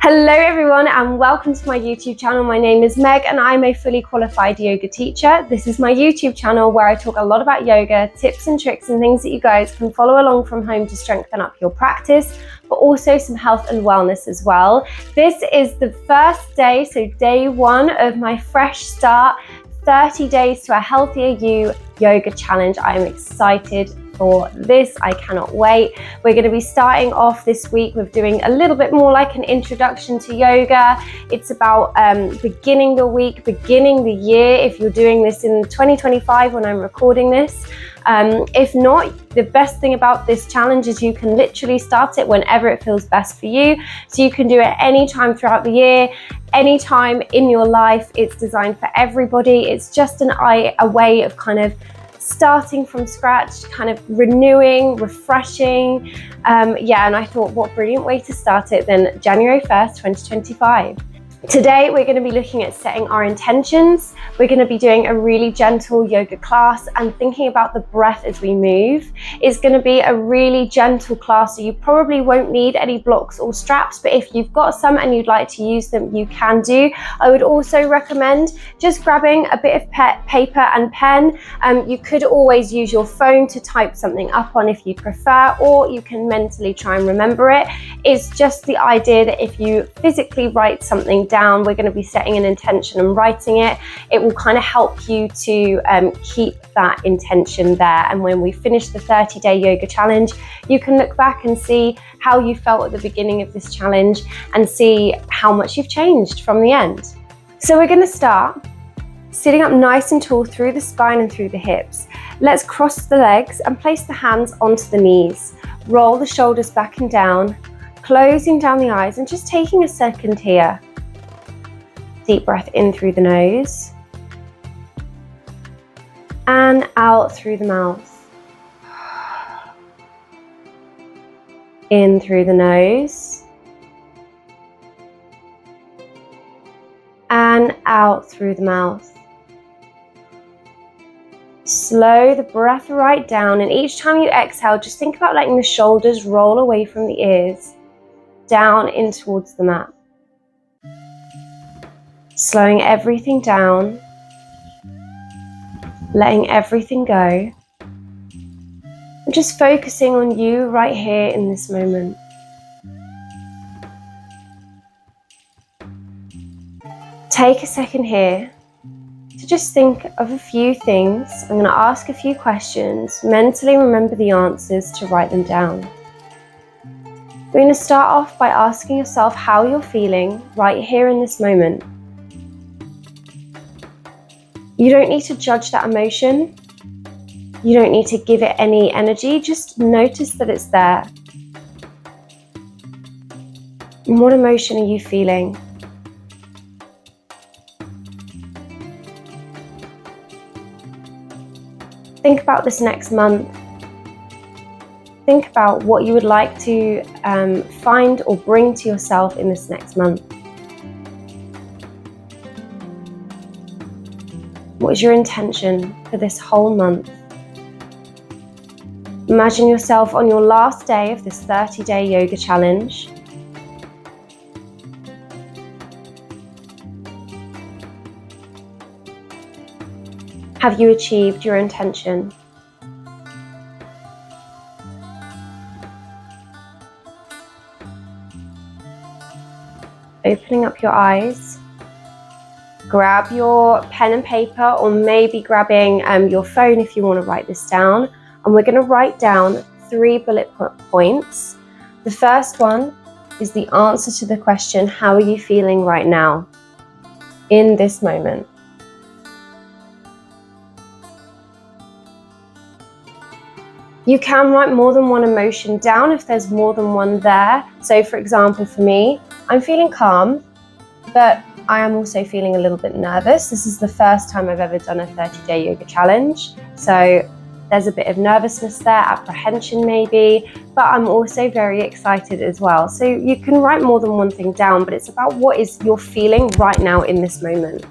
Hello everyone and welcome to my YouTube channel. My name is Meg and I'm a fully qualified yoga teacher. This is my YouTube channel where I talk a lot about yoga, tips and tricks and things that you guys can follow along from home to strengthen up your practice, but also some health and wellness as well. This is the first day, so day one of my fresh start, 30 days to a healthier you yoga challenge. I am excited for this. I cannot wait. We're going to be starting off this week with doing a little bit more like an introduction to yoga. It's about beginning the week, beginning the year, if you're doing this in 2025 when I'm recording this. If not, the best thing about this challenge is you can literally start it whenever it feels best for you. So you can do it anytime throughout the year, anytime in your life. It's designed for everybody. It's just a way of kind of starting from scratch, kind of renewing, refreshing. And I thought, what brilliant way to start it than January 1st, 2025. Today, we're going to be looking at setting our intentions. We're going to be doing a really gentle yoga class and thinking about the breath as we move. It's going to be a really gentle class, so you probably won't need any blocks or straps, but if you've got some and you'd like to use them, you can do. I would also recommend just grabbing a bit of paper and pen. You could always use your phone to type something up on if you prefer, or you can mentally try and remember it. It's just the idea that if you physically write something down, we're going to be setting an intention and writing it. It will kind of help you to keep that intention there. And when we finish the 30-day yoga challenge, you can look back and see how you felt at the beginning of this challenge and see how much you've changed from the end. So we're going to start sitting up nice and tall through the spine and through the hips. Let's cross the legs and place the hands onto the knees. Roll the shoulders back and down, closing down the eyes and just taking a second here. Deep breath in through the nose and out through the mouth. In through the nose and out through the mouth. Slow the breath right down, and each time you exhale, just think about letting the shoulders roll away from the ears, down in towards the mat. Slowing everything down, letting everything go, and just focusing on you right here in this moment. Take a second here to just think of a few things. I'm going to ask a few questions, mentally remember the answers to write them down. We're going to start off by asking yourself how you're feeling right here in this moment. You don't need to judge that emotion. You don't need to give it any energy. Just notice that it's there. And what emotion are you feeling? Think about this next month. Think about what you would like to find or bring to yourself in this next month. What is your intention for this whole month? Imagine yourself on your last day of this 30-day yoga challenge. Have you achieved your intention? Opening up your eyes. Grab your pen and paper, or maybe grabbing your phone if you want to write this down. And we're going to write down 3 bullet points. The first one is the answer to the question, how are you feeling right now, in this moment? You can write more than one emotion down if there's more than one there. So for example, for me, I'm feeling calm, but I am also feeling a little bit nervous. This is the first time I've ever done a 30-day yoga challenge. So there's a bit of nervousness there, apprehension maybe, but I'm also very excited as well. So you can write more than one thing down, but it's about what is you're feeling right now in this moment.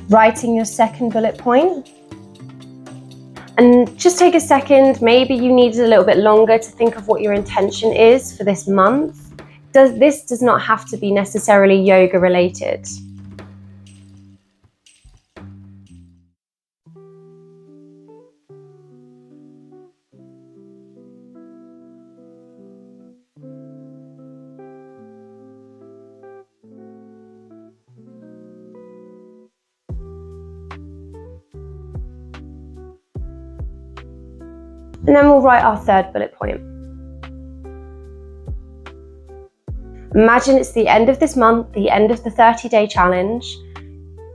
Writing your second bullet point. And just take a second, maybe you needed a little bit longer to think of what your intention is for this month. This does not have to be necessarily yoga related. And then we'll write our third bullet point. Imagine it's the end of this month, the end of the 30-day challenge.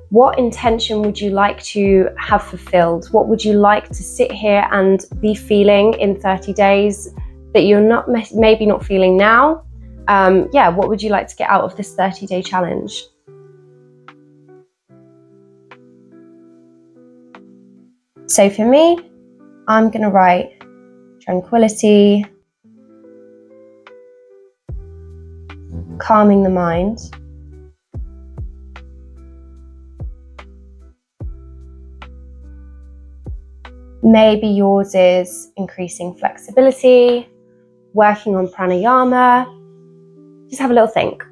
What intention would you like to have fulfilled? What would you like to sit here and be feeling in 30 days that you're maybe not feeling now? What would you like to get out of this 30-day challenge? So for me, I'm going to write tranquility, calming the mind, maybe yours is increasing flexibility, working on pranayama. Just have a little think.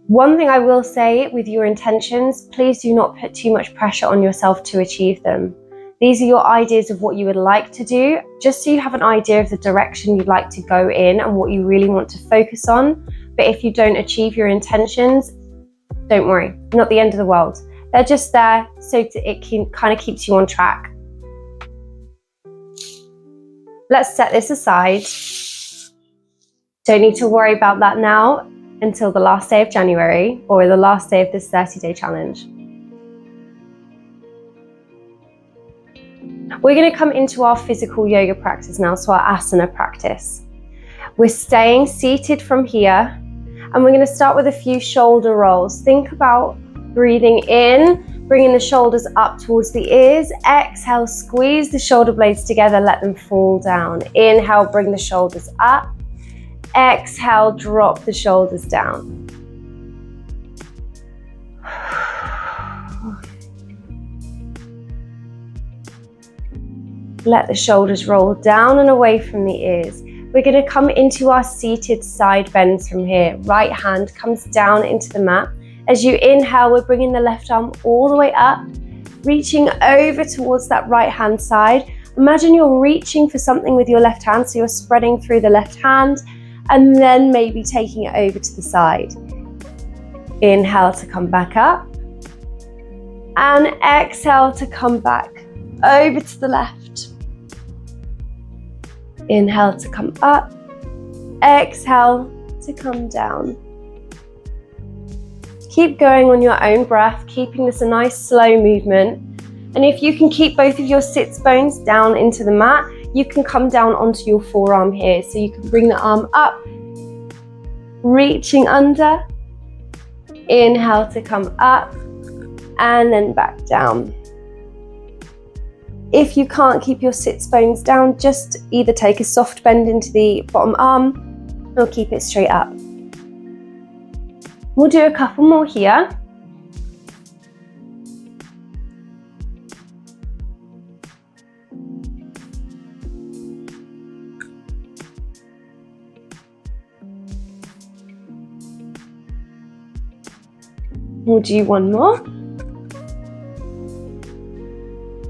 One thing I will say with your intentions, please do not put too much pressure on yourself to achieve them. These are your ideas of what you would like to do, just so you have an idea of the direction you'd like to go in and what you really want to focus on. But if you don't achieve your intentions, don't worry, not the end of the world. They're just there so it kind of keeps you on track. Let's set this aside. Don't need to worry about that now until the last day of January or the last day of this 30-day challenge. We're going to come into our physical yoga practice now, so our asana practice. We're staying seated from here, and we're going to start with a few shoulder rolls. Think about breathing in, bringing the shoulders up towards the ears. Exhale, squeeze the shoulder blades together, let them fall down. Inhale, bring the shoulders up. Exhale, drop the shoulders down. Let the shoulders roll down and away from the ears. We're going to come into our seated side bends from here. Right hand comes down into the mat. As you inhale, we're bringing the left arm all the way up, reaching over towards that right hand side. Imagine you're reaching for something with your left hand, so you're spreading through the left hand and then maybe taking it over to the side. Inhale to come back up and exhale to come back over to the left. Inhale to come up, exhale to come down. Keep going on your own breath, keeping this a nice slow movement. And if you can keep both of your sits bones down into the mat, you can come down onto your forearm here. So you can bring the arm up, reaching under, inhale to come up, and then back down. If you can't keep your sits bones down, just either take a soft bend into the bottom arm or keep it straight up. We'll do a couple more here. We'll do one more.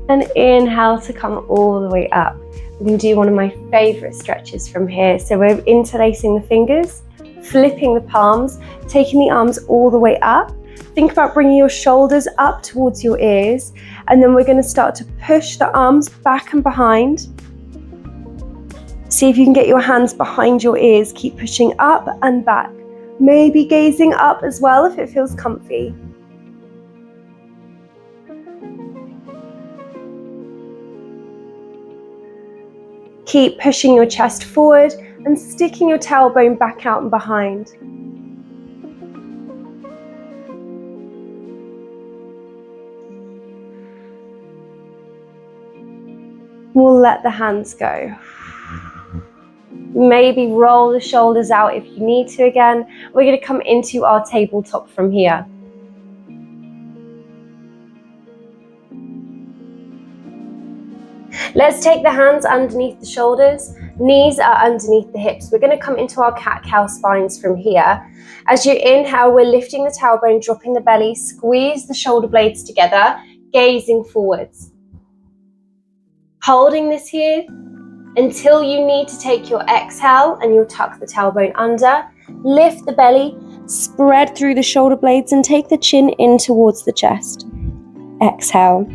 And inhale to come all the way up. We're going to do one of my favorite stretches from here. So we're interlacing the fingers, flipping the palms, taking the arms all the way up. Think about bringing your shoulders up towards your ears. And then we're going to start to push the arms back and behind. See if you can get your hands behind your ears. Keep pushing up and back. Maybe gazing up as well if it feels comfy. Keep pushing your chest forward and sticking your tailbone back out and behind. We'll let the hands go. Maybe roll the shoulders out if you need to again. We're going to come into our tabletop from here. Let's take the hands underneath the shoulders, knees are underneath the hips. We're going to come into our cat-cow spines from here. As you inhale, we're lifting the tailbone, dropping the belly, squeeze the shoulder blades together, gazing forwards. Holding this here until you need to take your exhale, and you'll tuck the tailbone under, lift the belly, spread through the shoulder blades and take the chin in towards the chest. Exhale.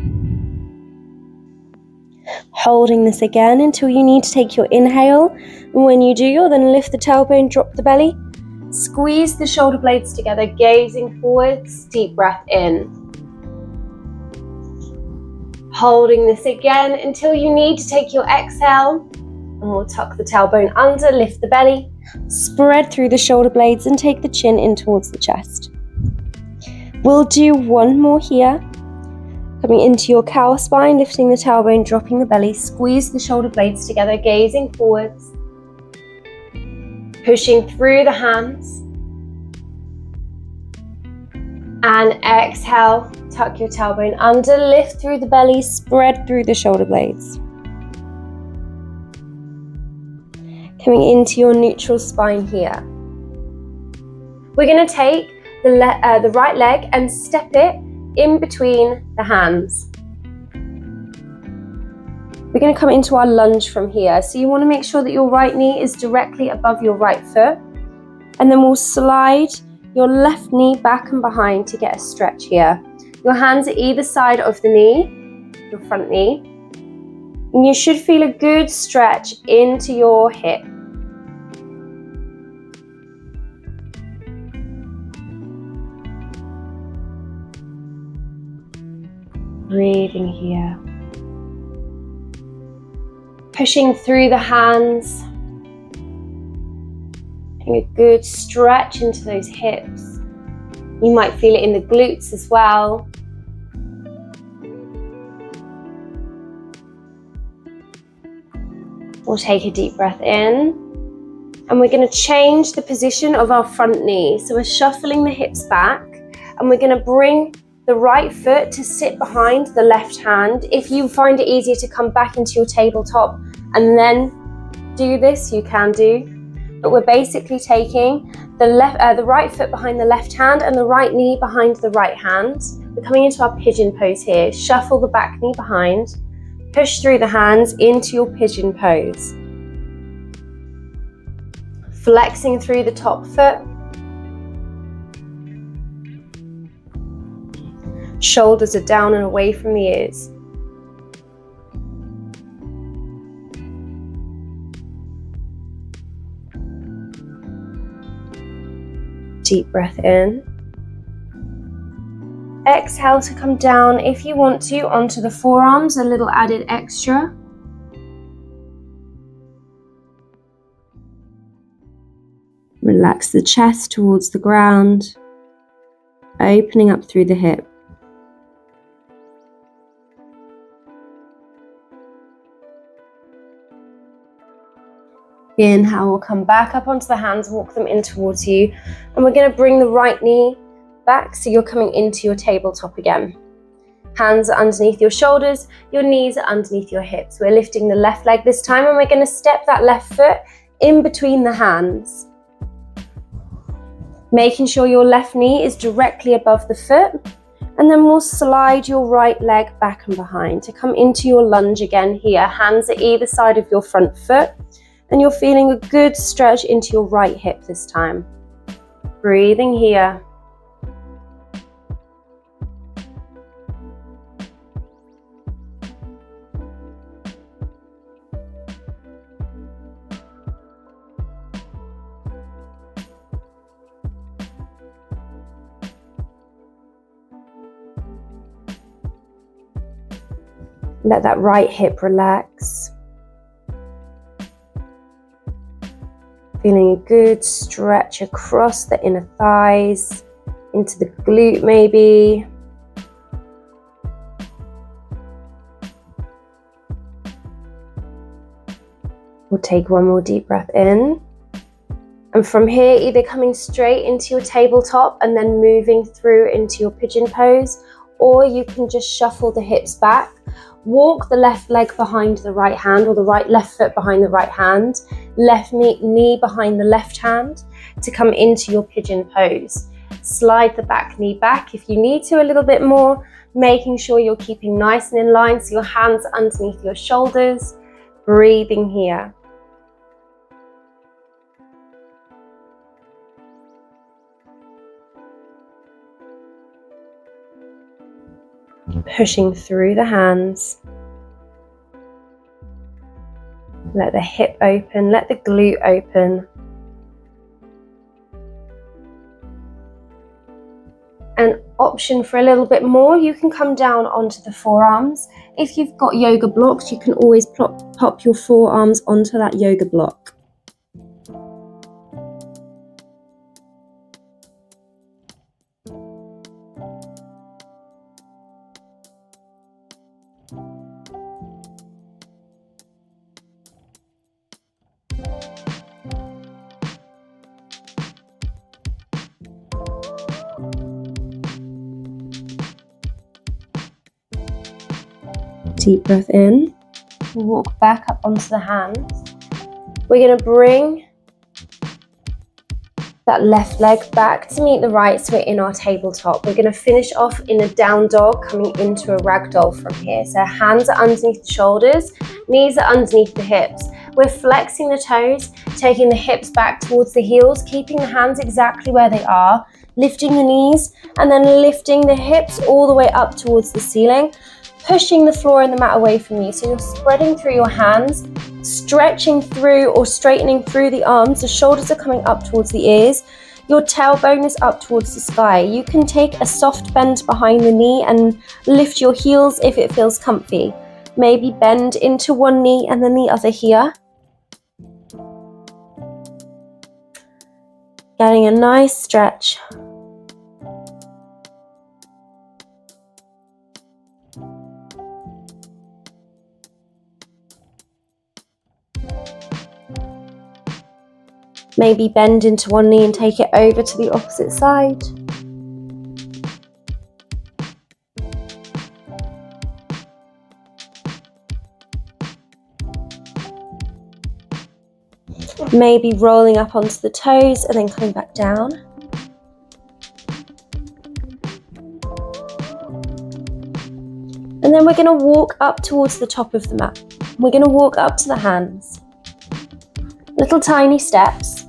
Holding this again until you need to take your inhale. And when you do, you'll then lift the tailbone, drop the belly, squeeze the shoulder blades together, gazing forwards, deep breath in. Holding this again until you need to take your exhale. And we'll tuck the tailbone under, lift the belly, spread through the shoulder blades and take the chin in towards the chest. We'll do one more here. Coming into your cow spine, lifting the tailbone, dropping the belly, squeeze the shoulder blades together, gazing forwards. Pushing through the hands. And exhale, tuck your tailbone under, lift through the belly, spread through the shoulder blades. Coming into your neutral spine here. We're going to take the right leg and step it in between the hands. We're going to come into our lunge from here. So you want to make sure that your right knee is directly above your right foot. And then we'll slide your left knee back and behind to get a stretch here. Your hands are either side of the knee, your front knee. And you should feel a good stretch into your hip. Breathing here. Pushing through the hands. Getting a good stretch into those hips. You might feel it in the glutes as well. We'll take a deep breath in. And we're going to change the position of our front knee. So we're shuffling the hips back. And we're going to bring the right foot to sit behind the left hand. If you find it easier to come back into your tabletop and then do this, you can do. But we're basically taking the right foot behind the left hand and the right knee behind the right hand. We're coming into our pigeon pose here. Shuffle the back knee behind. Push through the hands into your pigeon pose. Flexing through the top foot. Shoulders are down and away from the ears. Deep breath in. Exhale to come down, if you want to, onto the forearms, a little added extra. Relax the chest towards the ground, opening up through the hip. Inhale, we'll come back up onto the hands, walk them in towards you. And we're going to bring the right knee back so you're coming into your tabletop again. Hands are underneath your shoulders, your knees are underneath your hips. We're lifting the left leg this time and we're going to step that left foot in between the hands. Making sure your left knee is directly above the foot. And then we'll slide your right leg back and behind to come into your lunge again here. Hands at either side of your front foot. And you're feeling a good stretch into your right hip this time. Breathing here. Let that right hip relax. Feeling a good stretch across the inner thighs, into the glute maybe. We'll take one more deep breath in. And from here, either coming straight into your tabletop and then moving through into your pigeon pose, or you can just shuffle the hips back. Walk the left leg behind the right hand, or the left foot behind the right hand, left knee behind the left hand to come into your pigeon pose. Slide the back knee back if you need to a little bit more, making sure you're keeping nice and in line so your hands are underneath your shoulders. Breathing here. Pushing through the hands. Let the hip open, let the glute open. An option for a little bit more, you can come down onto the forearms. If you've got yoga blocks, you can always pop your forearms onto that yoga block. Deep breath in, walk back up onto the hands. We're going to bring that left leg back to meet the right so we're in our tabletop. We're going to finish off in a down dog, coming into a ragdoll from here. So hands are underneath the shoulders, knees are underneath the hips. We're flexing the toes, taking the hips back towards the heels, keeping the hands exactly where they are, lifting the knees and then lifting the hips all the way up towards the ceiling, pushing the floor and the mat away from you. So you're spreading through your hands, stretching through or straightening through the arms. The shoulders are coming up towards the ears. Your tailbone is up towards the sky. You can take a soft bend behind the knee and lift your heels if it feels comfy. Maybe bend into one knee and then the other here. Getting a nice stretch. Maybe bend into one knee and take it over to the opposite side. Maybe rolling up onto the toes and then coming back down. And then we're going to walk up towards the top of the mat. We're going to walk up to the hands. Little tiny steps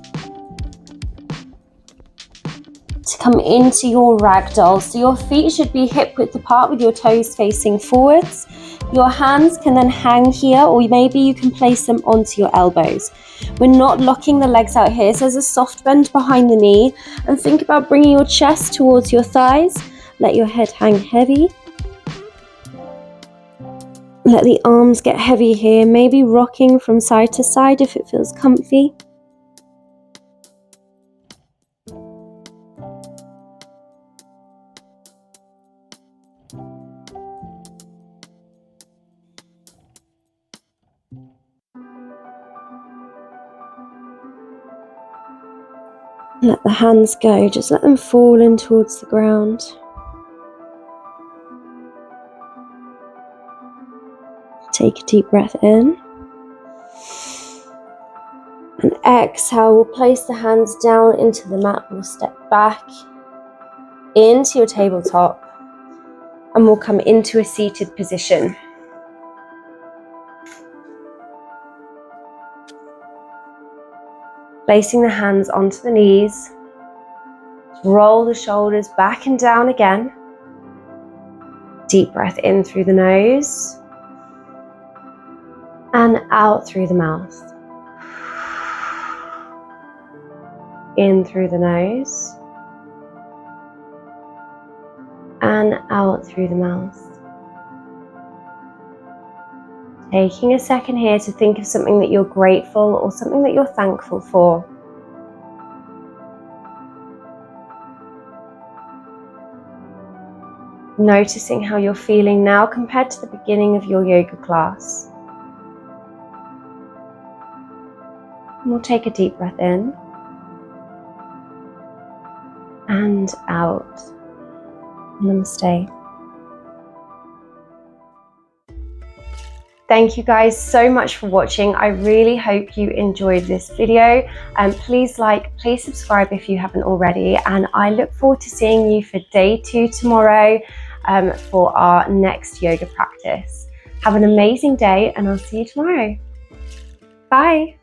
to come into your ragdoll. So your feet should be hip width apart with your toes facing forwards. Your hands can then hang here, or maybe you can place them onto your elbows. We're not locking the legs out here, so there's a soft bend behind the knee. And think about bringing your chest towards your thighs. Let your head hang heavy. Let the arms get heavy here, maybe rocking from side to side if it feels comfy. Let the hands go, just let them fall in towards the ground. Take a deep breath in. And exhale, we'll place the hands down into the mat. We'll step back into your tabletop and we'll come into a seated position. Placing the hands onto the knees. Roll the shoulders back and down again. Deep breath in through the nose and out through the mouth. In through the nose and out through the mouth. Taking a second here to think of something that you're grateful or something that you're thankful for. Noticing how you're feeling now compared to the beginning of your yoga class. And we'll take a deep breath in and out. Namaste. Thank you guys so much for watching. I really hope you enjoyed this video. Please like, please subscribe if you haven't already, and I look forward to seeing you for day 2 tomorrow for our next yoga practice. Have an amazing day, and I'll see you tomorrow. Bye.